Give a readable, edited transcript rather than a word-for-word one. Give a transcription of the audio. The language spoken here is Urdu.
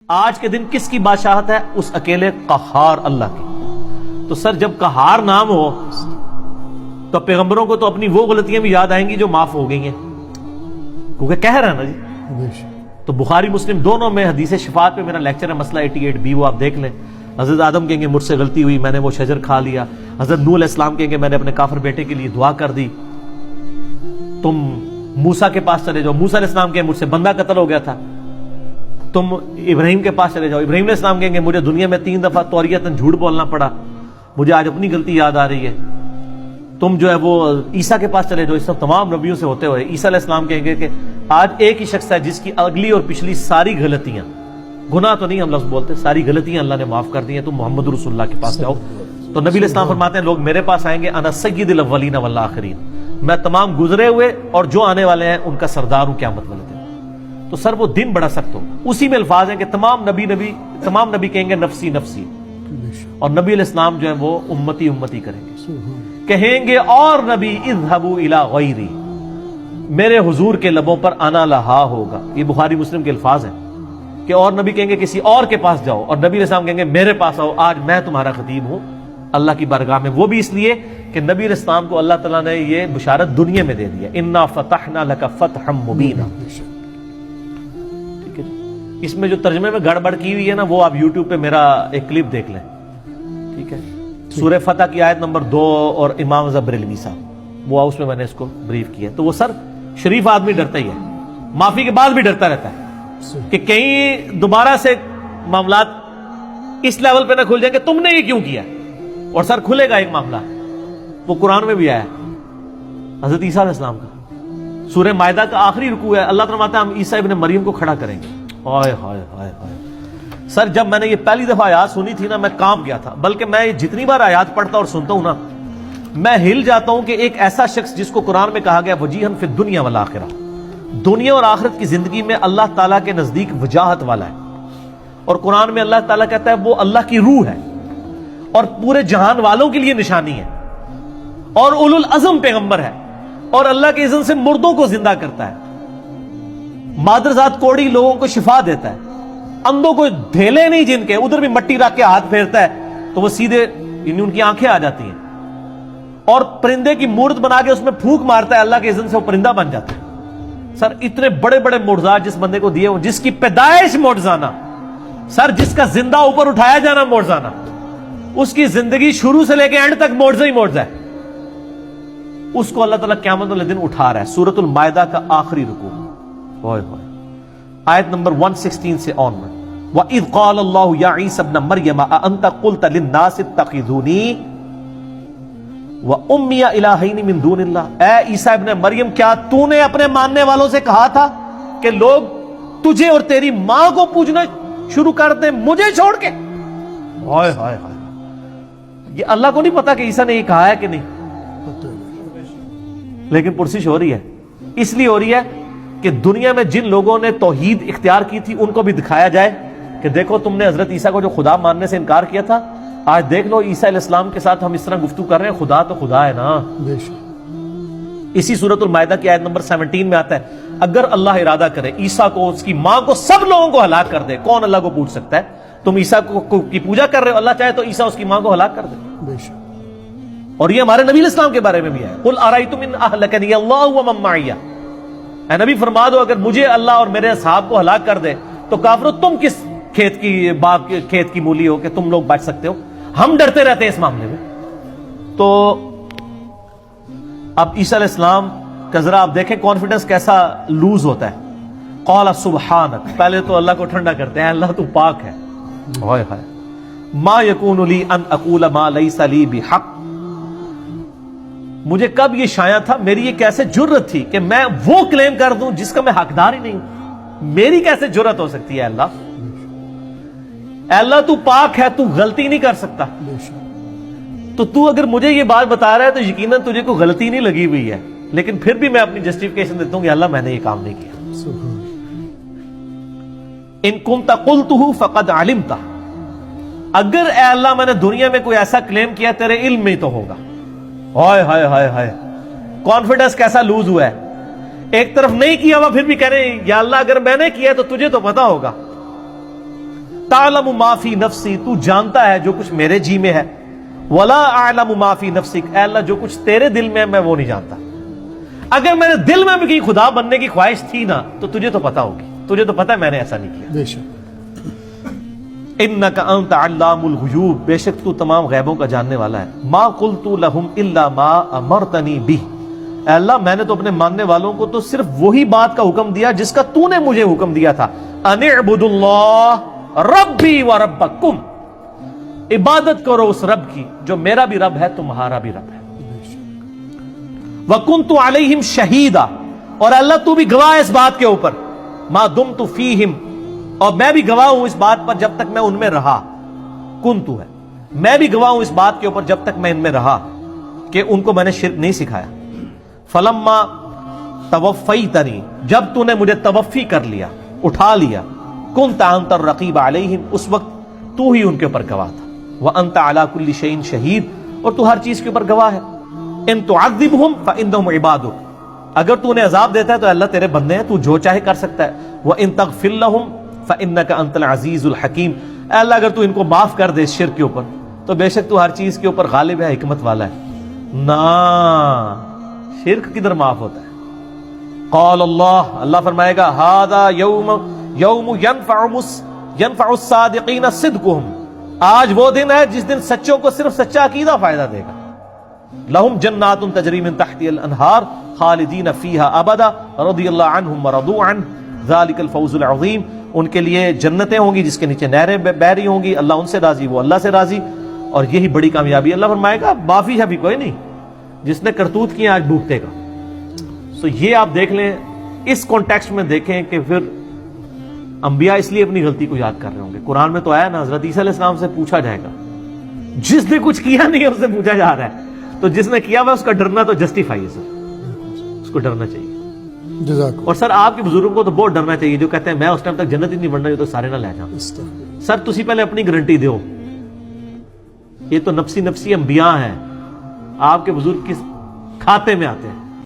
آج کے دن کس کی بادشاہت ہے؟ اس اکیلے قہار اللہ کی۔ تو سر جب قہار نام ہو تو پیغمبروں کو تو اپنی وہ غلطیاں بھی یاد آئیں گی جو معاف ہو گئی ہیں، کیونکہ کہہ رہا ہے نا جی۔ تو بخاری مسلم دونوں میں حدیث شفاعت پہ میرا لیکچر ہے، مسئلہ 88B، وہ آپ دیکھ لیں۔ حضرت آدم کہیں گے مجھ سے غلطی ہوئی، میں نے وہ شجر کھا لیا۔ حضرت نوح علیہ السلام کہیں گے میں نے اپنے کافر بیٹے کے لیے دعا کر دی۔ تم موسیٰ کے پاس چلے جاؤ، موسیٰ علیہ السلام کہیں مجھ سے بندہ قتل ہو گیا تھا۔ تم ابراہیم کے پاس چلے جاؤ، ابراہیم علیہ السلام کہیں گے مجھے دنیا میں 3 دفعہ توریتاً جھوٹ بولنا پڑا، مجھے آج اپنی غلطی یاد آ رہی ہے۔ تم جو ہے وہ عیسیٰ کے پاس چلے جاؤ، اس طرح تمام نبیوں سے ہوتے ہوئے عیسیٰ علیہ السلام کہیں گے کہ آج ایک ہی شخص ہے جس کی اگلی اور پچھلی ساری غلطیاں، گناہ تو نہیں ہم لفظ بولتے، ساری غلطیاں اللہ نے معاف کر دی ہیں، تم محمد رسول اللہ کے پاس جاؤ۔ تو نبی علیہ السلام فرماتے ہیں لوگ میرے پاس آئیں گے، انا سید الاولین والآخرین، میں تمام گزرے ہوئے اور جو آنے والے ہیں ان کا سردار ہوں قیامت والے دن۔ تو سر وہ دن بڑا سخت ہو، اسی میں الفاظ ہیں کہ تمام نبی کہیں گے نفسی نفسی، اور نبی علیہ السلام جو ہے وہ امتی امتی کریں گے، کہیں گے اور نبی اذهبوا الی غیری، میرے حضور کے لبوں پر انا لہا ہوگا۔ یہ بخاری مسلم کے الفاظ ہیں کہ اور نبی کہیں گے کسی اور کے پاس جاؤ، اور نبی علیہ السلام کہیں گے میرے پاس آؤ، آج میں تمہارا خطیب ہوں اللہ کی بارگاہ میں۔ وہ بھی اس لیے کہ نبی علیہ السلام کو اللہ تعالیٰ نے یہ بشارت دنیا میں دے دیا، انا فتحنا لک فتحا مبینا۔ ٹھیک ہے، اس میں جو ترجمے میں گڑبڑ کی ہوئی ہے نا، وہ آپ یوٹیوب پہ میرا ایک کلپ دیکھ لیں، ٹھیک ہے، سورہ فتح کی آیت نمبر 2 اور امام بریلوی صاحب، وہ اس میں میں نے اس کو بریف کیا۔ تو وہ سر شریف آدمی ڈرتا ہی ہے، معافی کے بعد بھی ڈرتا رہتا ہے کہ کہیں دوبارہ سے معاملات اس لیول پہ نہ کھل جائیں کہ تم نے یہ کیوں کیا، اور سر کھلے گا ایک معاملہ، وہ قرآن میں بھی آیا ہے حضرت عیسیٰ علیہ السلام کا، سورہ مائدہ کا آخری رکوع ہے، اللہ تعالیٰ فرماتا ہے ہم عیسیٰ ابن مریم کو کھڑا کریں گے۔ ہائے ہائے ہائے ہائے سر، جب میں نے یہ پہلی دفعہ آیات سنی تھی نا، میں کانپ گیا تھا، بلکہ میں جتنی بار آیات پڑھتا اور سنتا ہوں نا، میں ہل جاتا ہوں کہ ایک ایسا شخص جس کو قرآن میں کہا گیا وجیہن فی الدنیا والآخرہ، دنیا اور آخرت کی زندگی میں اللہ تعالیٰ کے نزدیک وجاہت والا ہے، اور قرآن میں اللہ تعالیٰ کہتا ہے وہ اللہ کی روح ہے اور پورے جہان والوں کے لیے نشانی ہے، اور اولو العزم پیغمبر ہے، اور اللہ کے اذن سے مردوں کو زندہ کرتا ہے، مادرزاد کوڑی لوگوں کو شفا دیتا ہے، اندھوں کو دھیلے نہیں جن کے ادھر بھی مٹی رکھ کے ہاتھ پھیرتا ہے تو وہ سیدھے یعنی ان کی آنکھیں آ جاتی ہیں، اور پرندے کی مورت بنا کے اس میں پھونک مارتا ہے اللہ کے اذن سے وہ پرندہ بن جاتا ہے۔ سر اتنے بڑے بڑے معجزات جس بندے کو دیے، جس کی پیدائش معجزانہ، سر جس کا زندہ اوپر اٹھایا جانا معجزانہ، اس کی زندگی شروع سے لے کے اینڈ تک معجزہ ہی معجزہ ہے، اس کو اللہ تعالیٰ قیامت والے دن اٹھا رہا ہے۔ سورۃ المائدہ کا آخری رکوع، ہوئے ہوئے آیت نمبر 116 سے آن میں، وَإِذْ قَالَ اللَّهُ يَا عِيسَى ابْنَ مَرْيَمَ أَأَنْتَ قُلْتَ لِلنَّاسِ اتَّخِذُونِي وَأُمِّيَ إِلَٰهَيْنِ مِن دُونِ اللَّهِ، اے عیسیٰ ابن مریم کیا تو نے اپنے ماننے والوں سے کہا تھا کہ لوگ تجھے اور تیری ماں کو پوجنا شروع کر دیں مجھے چھوڑ کے؟ ہائے ہائے ہائے، یہ اللہ کو نہیں پتا کہ عیسیٰ نے یہ کہا ہے کہ نہیں، لیکن پرسش ہو رہی ہے، اس لیے ہو رہی ہے کہ دنیا میں جن لوگوں نے توحید اختیار کی تھی ان کو بھی دکھایا جائے کہ دیکھو تم نے حضرت عیسیٰ کو جو خدا ماننے سے انکار کیا تھا، آج دیکھ لو عیسیٰ علیہ السلام کے ساتھ ہم اس طرح گفتگو کر رہے ہیں، خدا تو خدا ہے نا۔ اسی سورۃ المائدہ کی آیت نمبر 17 میں آتا ہے اگر اللہ ارادہ کرے عیسیٰ کو، اس کی ماں کو، سب لوگوں کو ہلاک کر دے، کون اللہ کو پوچھ سکتا ہے؟ تم عیسیٰ کی پوجا کر رہے ہو، اللہ چاہے تو عیسیٰ اس کی ماں کو ہلاک کر دے۔ اور یہ ہمارے نبی علیہ السلام کے بارے میں بھی ہے، قل ارأیتم ان اہلکنی اللہ ومن معی، اے نبی فرما دو اگر مجھے اللہ اور میرے اصحاب کو ہلاک کر دے تو کافرو تم کس کھیت کی مولی ہو کہ تم لوگ بچ سکتے ہو؟ ہم ڈرتے رہتے ہیں اس معاملے میں۔ تو اب عیسیٰ علیہ السلام کا ذرا آپ دیکھیں کانفیڈنس کیسا لوز ہوتا ہے، قال سبحانک، پہلے تو اللہ کو ٹھنڈا کرتے ہیں، اللہ تو پاک ہے، ہائے ہائے، ما یکون لی ان اقول ما لیس لی بحق، مجھے کب یہ شایع تھا، میری یہ کیسے جرت تھی کہ میں وہ کلیم کر دوں جس کا میں حقدار ہی نہیں ہوں، میری کیسے جرت ہو سکتی ہے اللہ؟ اے اللہ تو پاک ہے، تو غلطی نہیں کر سکتا، تو تو اگر مجھے یہ بات بتا رہا ہے تو یقیناً تجھے کوئی غلطی نہیں لگی ہوئی ہے، لیکن پھر بھی میں اپنی جسٹیفیکیشن دیتا ہوں کہ اللہ میں نے یہ کام نہیں کیا۔ ان کنت قلتہ فقد علمتہ، اگر اے اللہ میں نے دنیا میں کوئی ایسا کلیم کیا تیرے علم میں تو ہوگا۔ ہائے ہائے ہائے ہائے، کانفیڈنس کیسا لوز ہوا ہے، ایک طرف نہیں کیا ہوا پھر بھی کہہ رہے ہیں یا اللہ اگر میں نے کیا تو تجھے تو پتا ہوگا۔ تعلم ما فی نفسی، تو جانتا ہے جو کچھ میرے جی میں ہے، ولا اعلم ما فی نفسک، اے اللہ جو کچھ تیرے دل میں ہے میں وہ نہیں جانتا۔ اگر میرے دل میں بھی کہیں خدا بننے کی خواہش تھی نا تو تجھے تو پتا ہوگی، تجھے تو پتا ہے میں نے ایسا نہیں کیا۔ بے شک انک انت علام الغیوب، بے شک تو تمام غیبوں کا جاننے والا ہے۔ ما قلت لهم الا ما امرتنی به، اے اللہ میں نے تو اپنے ماننے والوں کو تو صرف وہی بات کا حکم دیا جس کا تو نے مجھے حکم دیا تھا، ان اعبدوا اللہ ربی و ربکم، عبادت کرو اس رب کی جو میرا بھی رب ہے تمہارا بھی رب ہے۔ وَكُنْتُ عَلَيْهِمْ شَهِيدًا، اور اللہ تو بھی گواہ ہے اس بات کے اوپر، مَا دُمْتُ فِيهِمْ، اور میں بھی گواہ ہوں اس بات پر جب تک میں ان میں رہا، کنتو ہے میں بھی گواہ ہوں اس بات کے اوپر جب تک میں ان میں رہا کہ ان کو میں نے شرک نہیں سکھایا۔ فَلَمَّا تَوَفَّيْتَنِي، جب تو نے مجھے توفی کر لیا، اٹھا لیا، كُنْتَ أَنْتَ الرَّقِيبَ عَلَيْهِمْ، اس وقت تو ہی ان کے اوپر گواہ تھا، وَأَنْتَ عَلَى كُلِّ شَيْءٍ شَهِيدٌ، اور تو ہر چیز کے اوپر گواہ ہے۔ ان تعذبهم فانهم عبادك، اگر تو انہیں عذاب دیتا ہے تو اللہ تیرے بندے ہیں، تو جو چاہے کر سکتا ہے۔ وان تغفر لهم فانك انت العزیز الحکیم، اے اللہ اگر تو ان کو معاف کر دے اس شرک کے اوپر تو بے شک تو ہر چیز کے اوپر غالب ہے، حکمت والا ہے۔ نا شرک کدھر معاف ہوتا ہے؟ قال اللہ فرمائے گا ھذا یوم ينفع الصادقین صدقهم، آج وہ دن ہے جس دن سچوں کو صرف سچا عقیدہ فائدہ دے گا۔ لہم جنات تجری من تحتها الانہار خالدین فیہا ابدا رضی اللہ عنہم ورضوا عنہ ذالک الفوز العظیم، ان کے لیے جنتیں ہوں گی جس کے نیچے نہریں بہ رہی ہوں گی، اللہ ان سے راضی وہ اللہ سے راضی، اور یہی بڑی کامیابی۔ اللہ فرمائے گا معافی ہے بھی کوئی نہیں، جس نے کرتوت کیا آج بھوگتے گا۔ سو یہ آپ دیکھ لیں، اس کانٹیکسٹ میں دیکھیں کہ پھر انبیاء اس لیے اپنی غلطی کو یاد کر رہے ہوں گے۔ قرآن میں تو آیا نا حضرت عیسیٰ علیہ السلام سے پوچھا جائے گا، جس نے کچھ کیا نہیں ہے اس سے پوچھا جا رہا ہے، تو جس نے کیا ہوا اس کا ڈرنا تو جسٹیفائی ہے سر، اس کو ڈرنا چاہیے۔ اور سر آپ کے بزرگوں کو تو بہت ڈرنا چاہیے جو کہتے ہیں میں اس ٹائم تک جنت ہی نہیں بننا جو تو سارے نہ لے جاؤں۔ سر تسی پہلے اپنی گارنٹی دیو، یہ تو نفسی انبیاء ہیں، آپ کے بزرگ کس کھاتے میں آتے ہیں؟